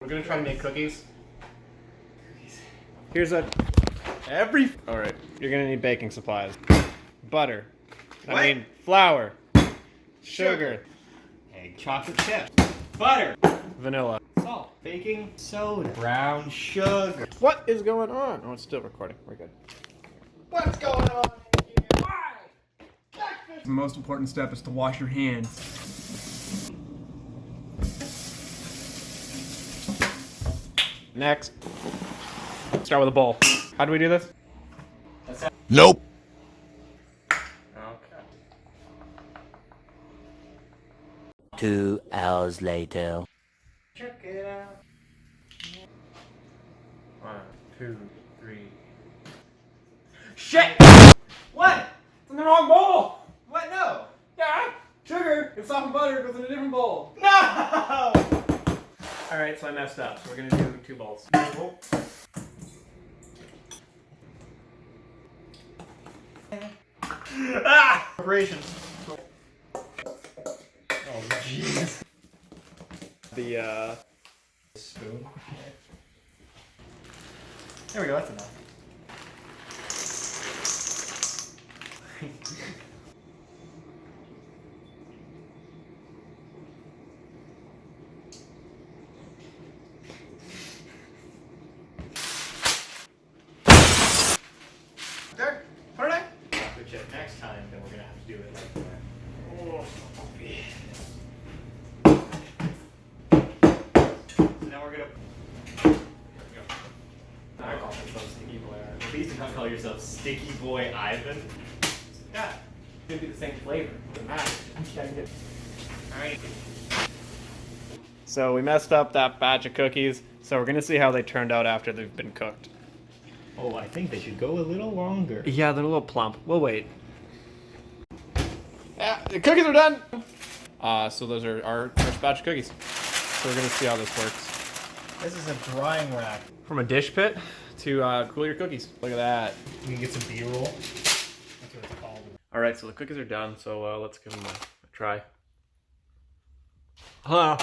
We're gonna try to make cookies. Here's a Alright, you're gonna need baking supplies. Butter. I mean flour. Sugar. Egg, chocolate chips, butter, Vanilla. salt, baking soda, brown sugar. What is going on? Oh, it's still recording. We're good. What's going on in here? Why? The most important step is to wash your hands. Next. Start with a bowl. How do we do this? Nope. Okay. 2 hours later. Check it out. 1, 2, 3. Shit! What? It's in the wrong bowl! What? No! Yeah! Sugar and salt and butter goes in a different bowl. No! Alright, so I messed up. So we're gonna do 2 bowls. Ah! Preparations. Oh, jeez. The, Spoon. There we go, that's enough. There, put it in. Chocolate chip next time, then we're gonna have to do it like that. So now we're gonna. I call myself Sticky Boy Ivan. At least do not call yourself Sticky Boy Ivan. Yeah. it's gonna be the same flavor. Doesn't matter. Alright. So we messed up that batch of cookies. So we're gonna see how they turned out after they've been cooked. Oh, I think they should go a little longer. Yeah, they're a little plump. We'll wait. Yeah, the cookies are done! So those are our first batch of cookies. So we're gonna see how this works. This is a drying rack. From a dish pit to cool your cookies. Look at that. You can get some B-roll. That's what it's called. Alright, so the cookies are done, so let's give them a try. Hello.